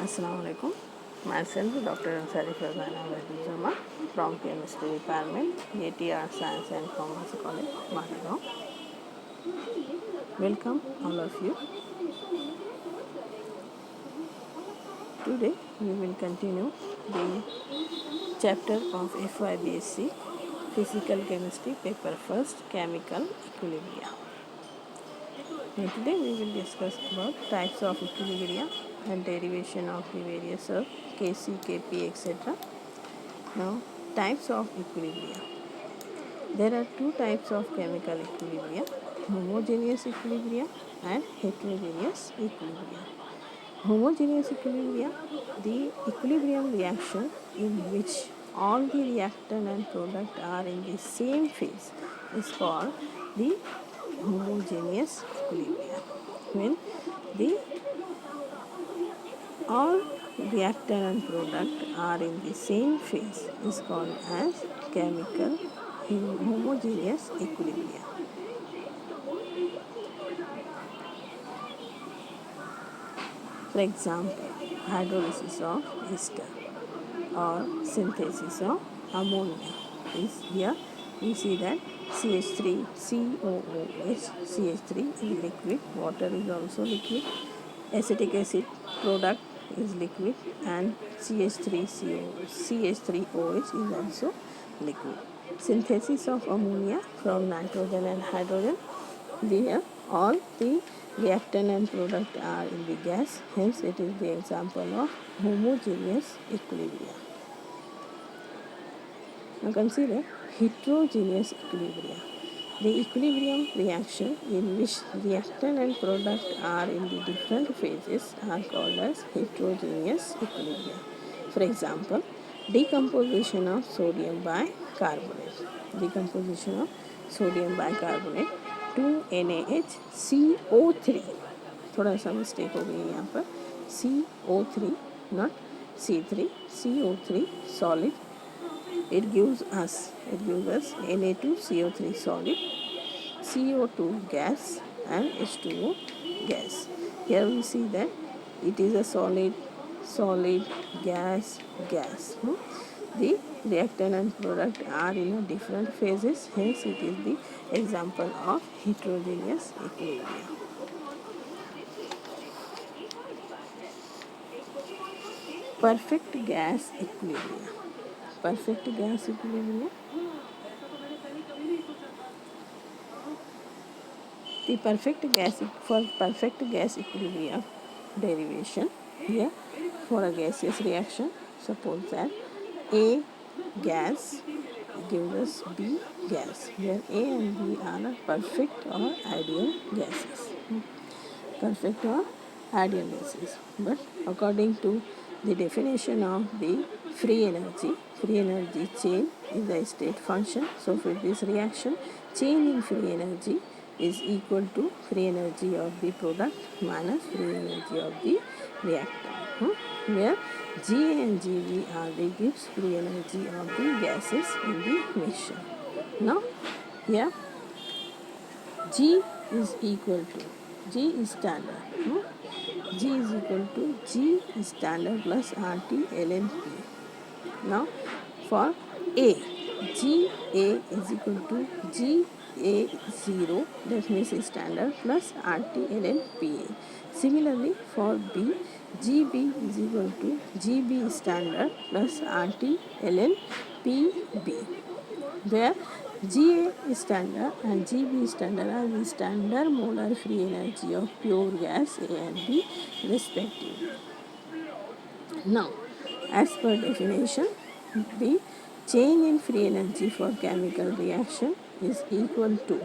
Assalamu alaikum. Myself, Dr. Ansari Farzana Vaiduzama from Chemistry Department, ATR Science and Commerce College, Madagascar. Welcome all of you. Today we will continue the chapter of FYBSc Physical Chemistry, paper first, Chemical Equilibria. And today we will discuss about types of equilibria and derivation of the various Kc, Kp, etc. Now, types of equilibria. There are two types of chemical equilibria: homogeneous equilibria and heterogeneous equilibria. Homogeneous equilibria, the equilibrium reaction in which all the reactant and product are in the same phase, is called the homogeneous equilibria. When the all reactant and product are in the same phase, is called as chemical homogeneous equilibria. For example, hydrolysis of ester or synthesis of ammonia is here. We see that CH3, COOH, CH3 is liquid, water is also liquid, acetic acid product is liquid, and CH3OH is also liquid. Synthesis of ammonia from nitrogen and hydrogen. There all the reactant and product are in the gas, hence it is the example of homogeneous equilibria. Now consider heterogeneous equilibria. The equilibrium reaction in which reactant and product are in the different phases are called as heterogeneous equilibria. For example, decomposition of sodium bicarbonate. Decomposition of sodium bicarbonate 2NaHCO3. थोड़ा सा mistake हो गई यहाँ पर, CO3 not C3, CO3 solid. It gives us Na2CO3 solid, CO2 gas and H2O gas. Here we see that it is a solid, gas. The reactant and product are in different phases, hence it is the example of heterogeneous equilibria. Perfect gas equilibria. Perfect gas equilibria. The perfect gas equilibrium derivation here for a gaseous reaction, suppose that A gas gives us B gas, where A and B are perfect or ideal gases. Perfect or ideal gases. But according to the definition of the free energy chain is the state function. So for this reaction, change in free energy is equal to free energy of the product minus free energy of the reactant, where Ga and Gv are the gives free energy of the gases in the mixture. Now here G is equal to G is standard. G is equal to G is standard plus RT ln P. Now for A, GA is equal to GA0, that means standard plus RT ln PA. Similarly for B, GB is equal to GB standard plus RT ln PB, where Ga is standard and Gb standard are the standard molar free energy of pure gas A and B respectively. Now, as per definition, the change in free energy for chemical reaction is equal to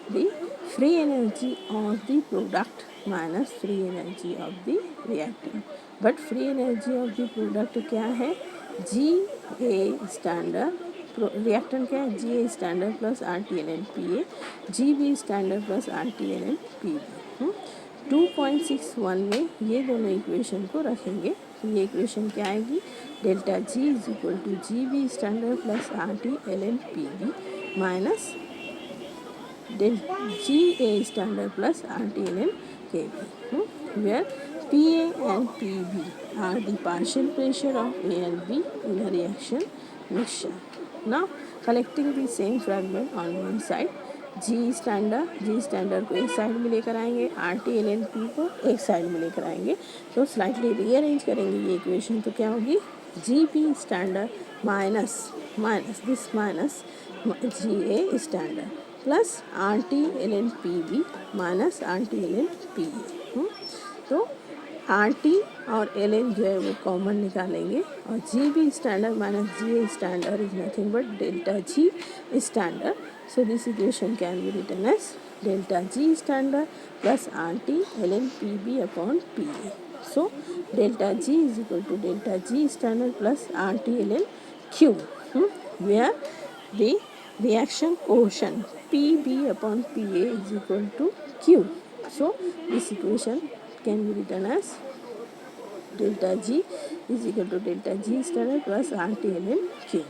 the free energy of the product minus free energy of the reactant. But free energy of the product क्या है? Ga standard, reactant क्या है? Ga standard plus RT ln PA, Gb standard plus RT ln PB. 2.61 में ये दोनों equation को रखेंगे, तो ये इक्वेशन क्या आएगी? Delta G is equal to G B standard plus R T L N P B minus G A standard plus R T L N K B, where PA and PB are the partial pressure of A and B in a reaction mixture. Now collecting the same fragment on one side, G standard को एक side में लेकर आएंगे, RT/LNP को एक side में लेकर आएंगे, तो स्लाइटली रीअरेंज करेंगे ये इक्वेशन, तो क्या होगी GB standard minus this minus GA standard plus RT/LNPB minus RT/LNPA। तो RT और LN जो है वो कॉमन निकालेंगे और GB standard minus GA standard is nothing but delta G standard. So this equation can be written as delta G standard plus RT/LNPB upon PA। So delta G is equal to delta G standard plus RT/LNQ, where the reaction quotient PB upon PA is equal to Q. So this equation can be written as delta G is equal to delta G standard plus RT/LNQ.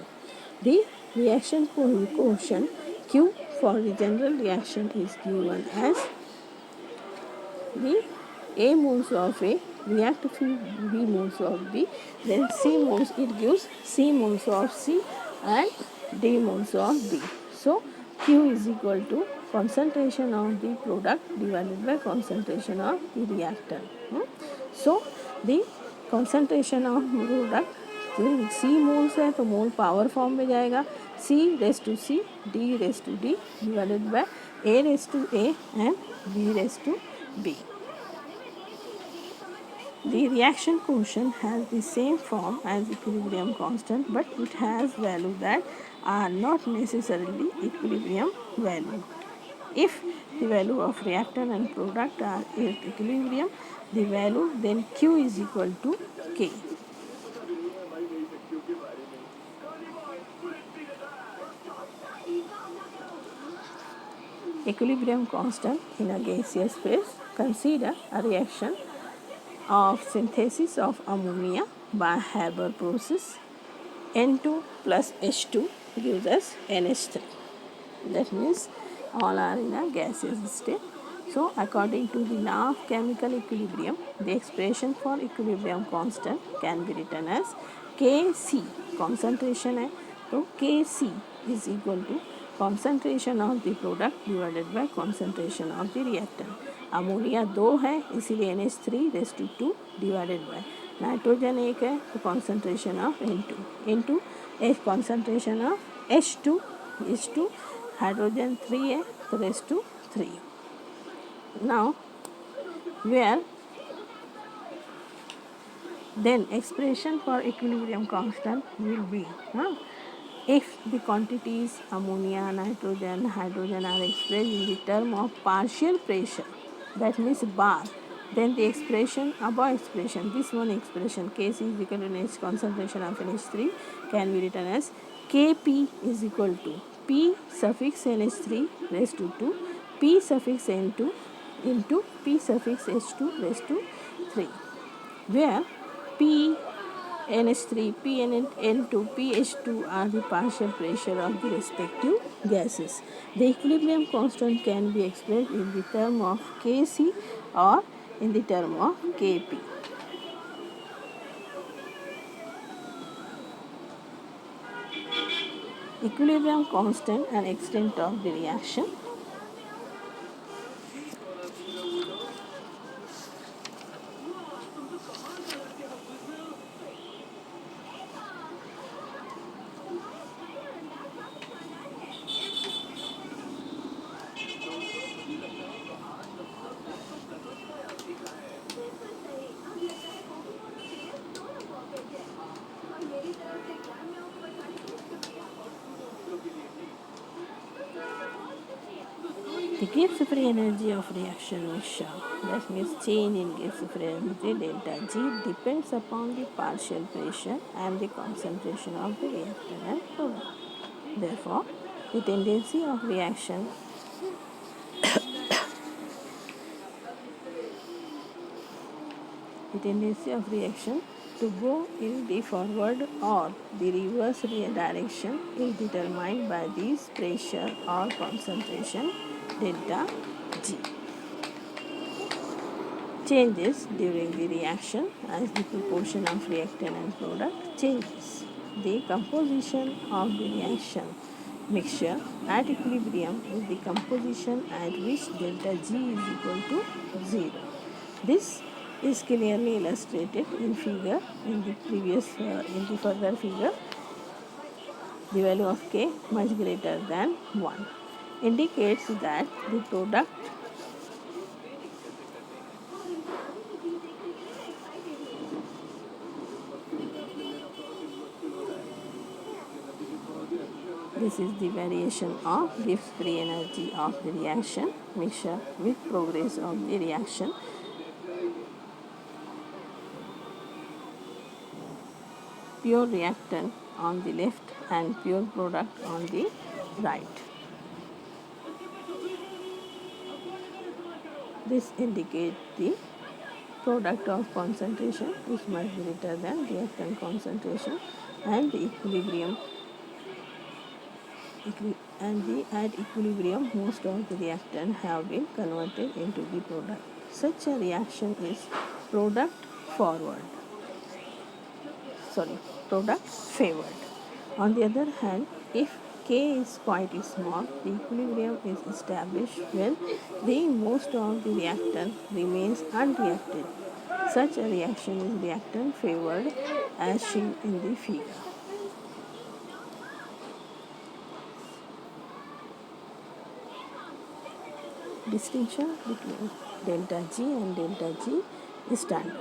The reaction quotient Q for the general reaction is given as the A moles of A react with B moles of B, then C moles, it gives C moles of C and D moles of D. So Q is equal to concentration of the product divided by concentration of the reactant. So the concentration of product C moles है तो मोल power form में जाएगा, C/C D/D divided by A/A and B/B. The reaction quotient has the same form as equilibrium constant, but it has values that are not necessarily equilibrium value. If the value of reactant and product are at equilibrium, the value then Q is equal to K. Equilibrium constant in a gaseous phase. Consider a reaction of synthesis of ammonia by Haber process. N2 plus H2 gives us NH3. That means all are in a gaseous state. So according to the law of chemical equilibrium, the expression for equilibrium constant can be written as Kc, concentration है तो Kc is equal to concentration of the product divided by concentration of the reactant. Ammonia 2 है इसीलिए NH3/2 divided by nitrogen 1 है तो concentration of N2 concentration of H2 hydrogen 3 है तो (3). Now where then expression for equilibrium constant will be if the quantities ammonia, nitrogen, hydrogen are expressed in the term of partial pressure, that means bar, then the expression above expression, this one expression Kc is equal to NH concentration of NH3 can be written as Kp is equal to P suffix NH3/2 P suffix N2 into P suffix H2/3, where P NH3, PN2, PH2 are the partial pressure of the respective gases. The equilibrium constant can be expressed in the term of Kc or in the term of Kp. Equilibrium constant and extent of the reaction. The Gibbs free energy of reaction mixture, that means change in Gibbs free energy delta G depends upon the partial pressure and the concentration of the reactant and product. Therefore, the tendency of reaction to go in the forward or the reverse direction is determined by this pressure or concentration delta G. changes during the reaction as the proportion of reactant and product changes. The composition of the reaction mixture at equilibrium is the composition at which delta G is equal to 0. This is clearly illustrated in figure in the further figure. The value of K much greater than 1 indicates that the product this is the variation of Gibbs free energy of the reaction mixture with progress of the reaction. Pure reactant on the left and pure product on the right. This indicates the product of concentration is much greater than reactant concentration, and the equilibrium at equilibrium most of the reactant have been converted into the product. Such a reaction is product forward. Product favored. On the other hand, if K is quite small, the equilibrium is established when the most of the reactant remains unreacted. Such a reaction is reactant favored as shown in the figure. Distinction between delta G and delta G standard.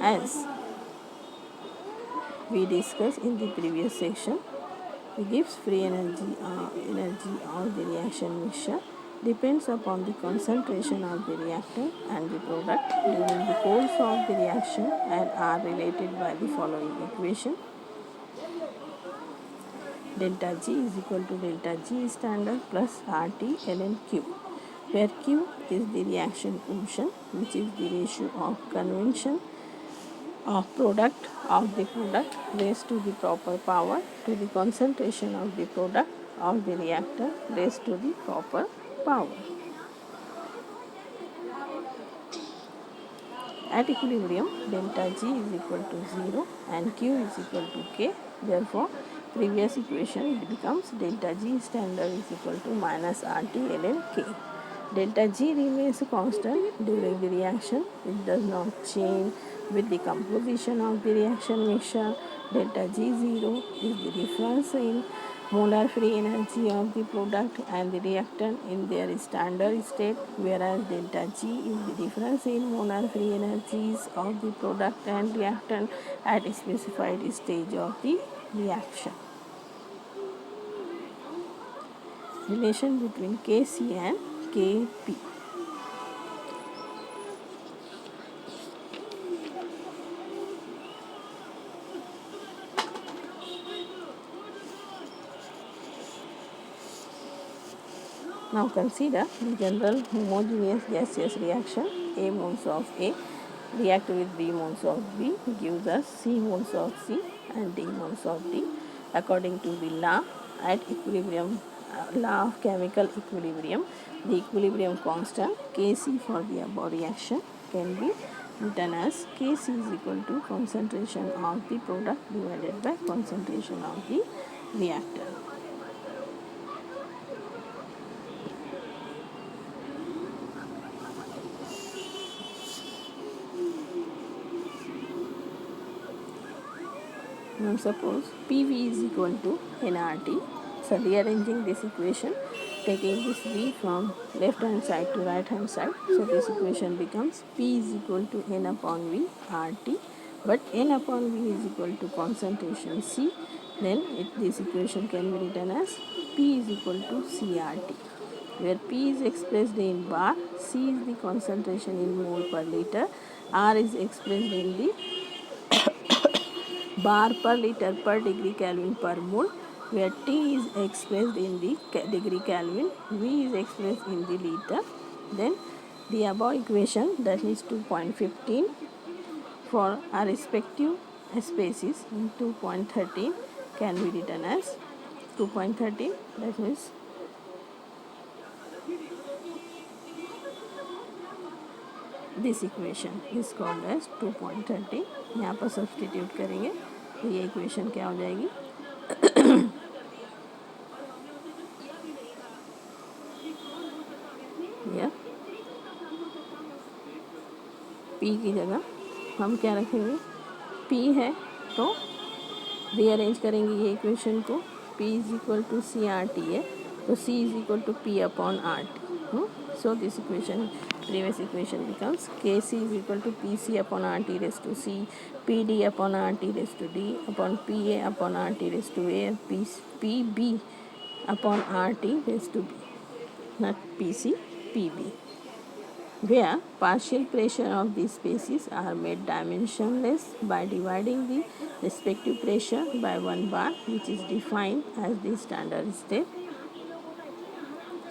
As we discussed in the previous section, the Gibbs free energy of the reaction mixture depends upon the concentration of the reactant and the product during the course of the reaction and are related by the following equation. Delta G is equal to delta G standard plus RT ln Q, where Q is the reaction quotient, which is the ratio of convention of product raised to the proper power to the concentration of the product of the reactor raised to the proper power. At equilibrium, delta G is equal to 0 and Q is equal to K. Therefore, previous equation becomes delta G standard is equal to minus RT ln K. Delta G remains constant during the reaction. It does not change with the composition of the reaction mixture. Delta G0 is the difference in molar free energy of the product and the reactant in their standard state, whereas delta G is the difference in molar free energies of the product and reactant at a specified stage of the reaction. Relation between Kc and Kp. Now consider the general homogeneous gaseous reaction. A moles of A react with B moles of B gives us C moles of C and D moles of D. According to the law at equilibrium, law of chemical equilibrium, the equilibrium constant Kc for the above reaction can be written as Kc is equal to concentration of the product divided by concentration of the reactor. Now suppose PV is equal to nRT. So rearranging this equation, taking this V from left hand side to right hand side. So this equation becomes P is equal to N upon V RT. But N upon V is equal to concentration C. Then this equation can be written as P is equal to CRT, where P is expressed in bar, C is the concentration in mole per liter, R is expressed in the bar per liter per degree Kelvin per mole, where T is expressed in the degree Kelvin, V is expressed in the liter. Then the above equation, that is 2.15 for our respective species in 2.13 can be written as 2.13, that means this equation is called as 2.30. यहाँ पर substitute करेंगे तो ये equation क्या हो जाएगी, या P की जगह हम क्या रखेंगे, पी है तो रीअरेंज करेंगे ये इक्वेशन को, P is equal to C R T है तो C is equal to P upon R T. So this equation, previous equation becomes Kc is equal to Pc upon RT raised to C, PD upon RT raised to D upon PA upon RT raised to A, and PB upon RT raised to B, not PC, PB, where partial pressure of these spaces are made dimensionless by dividing the respective pressure by 1 bar, which is defined as the standard state.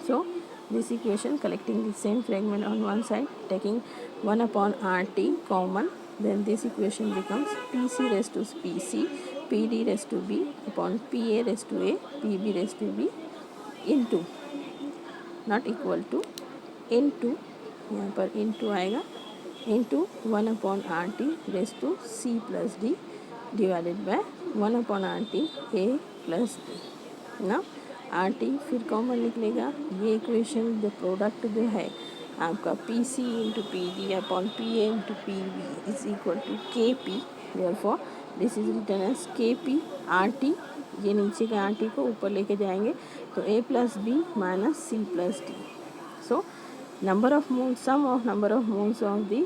So this equation, collecting the same fragment on one side, taking 1 upon RT common, then this equation becomes PC raised to PC, PD raised to B upon PA raised to A, PB raised to B into, not equal to, into, यहाँ पर into आएगा, into 1 upon RT raised to C plus D divided by 1 upon RT A plus D. ना RT फिर common निकलेगा, ये equation जो product जो है आपका PC into P D upon PA into PB is equal to KP. Therefore this is written as KP RT. ये नीचे के RT को ऊपर लेके जाएंगे तो A plus B minus C plus D. So number of moles, sum of number of moles of the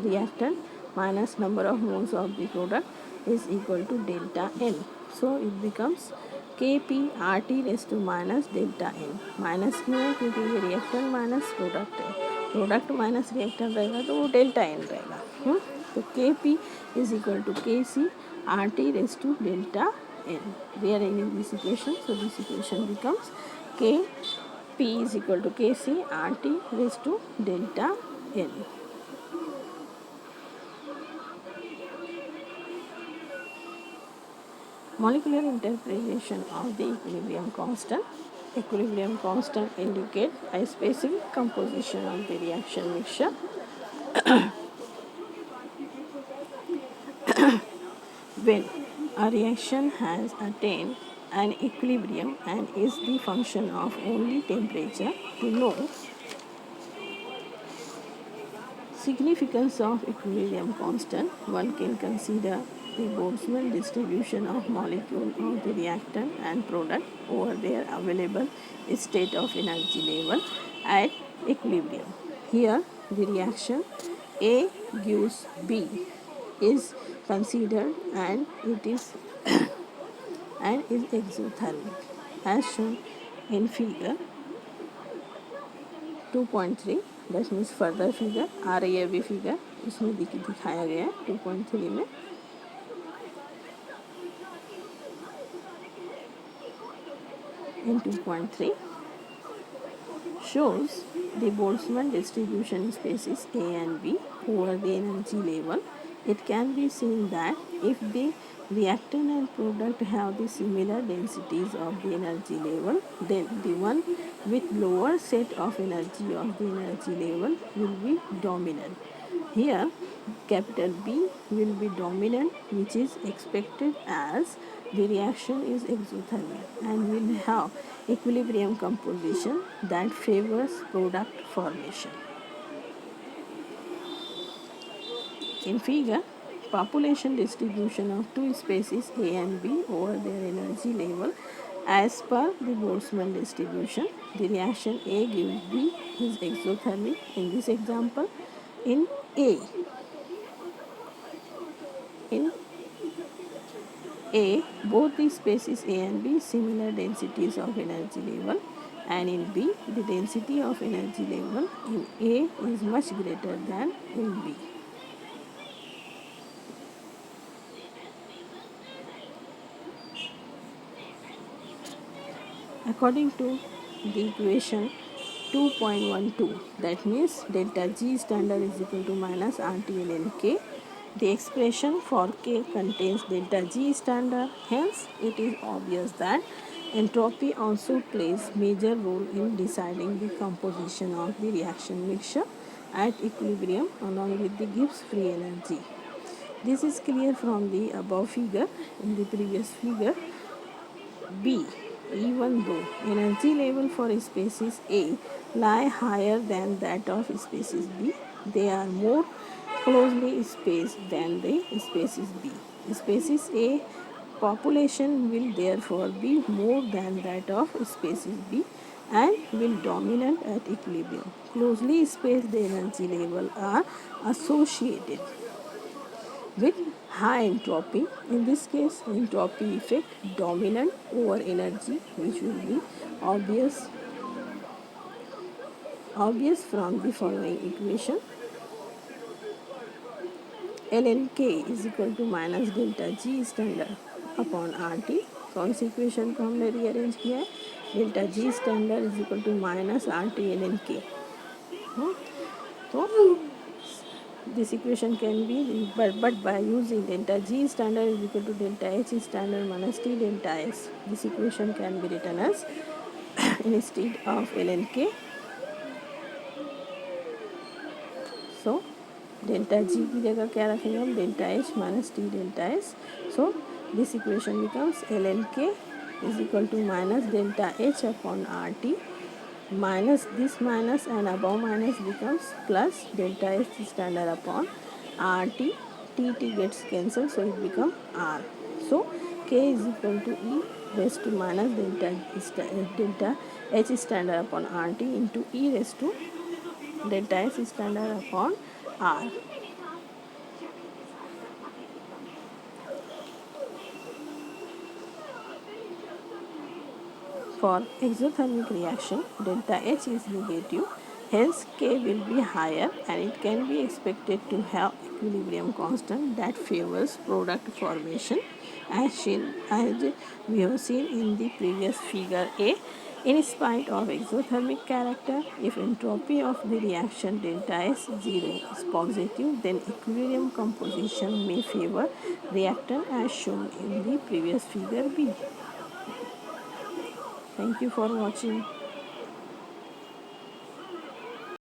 reactant minus number of moles of the product is equal to delta N. So it becomes Kp RT raised to minus delta N. Minus क्यों है, क्योंकि ये reactant minus product है, product minus reactant रहेगा तो वो delta N रहेगा. तो Kp is equal to Kc RT raised to delta N. Rearranging this equation, so this equation becomes Kp is equal to Kc RT raised to delta N. Molecular interpretation of the equilibrium constant. Equilibrium constant indicate a specific composition of the reaction mixture. When a reaction has attained an equilibrium and is the function of only temperature, to know significance of equilibrium constant, one can consider the Boltzmann distribution of molecule of the reactant and product over their available state of energy level at equilibrium. Here the reaction A gives B is considered and it is and is exothermic as shown in figure 2.3. that means further figure आ रही है अभी figure, उसमें दिखाया गया है 2.3 में. In 2.3 shows the Boltzmann distribution spaces A and B over the energy level. It can be seen that if the reactant and product have the similar densities of the energy level, then the one with lower set of energy of the energy level will be dominant. Here capital B will be dominant, which is expected as the reaction is exothermic and will have equilibrium composition that favors product formation. In figure, population distribution of two species A and B over their energy level as per the Boltzmann distribution. The reaction A gives B is exothermic in this example. In A, both the species A and B similar densities of energy level, and in B, the density of energy level in A is much greater than in B. According to the equation 2.12, that means delta G standard is equal to minus RT K. The expression for K contains delta G standard. Hence, it is obvious that entropy also plays major role in deciding the composition of the reaction mixture. at equilibrium along with the Gibbs free energy. This is clear from the above figure. In the previous figure, B, even though energy level for species A lie higher than that of species B, they are more closely spaced than the species B. Species A population will therefore be more than that of species B and will dominate at equilibrium. Closely spaced energy level are associated with high entropy. In this case, entropy effect dominant over energy, which will be obvious from the following equation. ln k is equal to minus delta G standard upon RT. कौन सी equation को हमने rearrange किया है? Delta G standard is equal to minus RT ln k. तो this equation can be, but by using delta G standard is equal to delta H standard minus T delta S, this equation can be written as instead of ln k. So delta G की जगह क्या रखेंगे हम? Delta H minus T delta S. So this equation becomes ln k is equal to minus delta H upon RT minus this minus and above minus becomes plus delta H standard upon RT. T gets cancelled, so it becomes R. So k is equal to E raised to minus delta H standard upon RT into E raised to delta S standard upon R. For exothermic reaction, delta H is negative, hence K will be higher and it can be expected to have equilibrium constant that favors product formation as we have seen in the previous figure A. In spite of exothermic character, if entropy of the reaction delta S0 is positive, then equilibrium composition may favor reactant as shown in the previous figure B. Thank you for watching.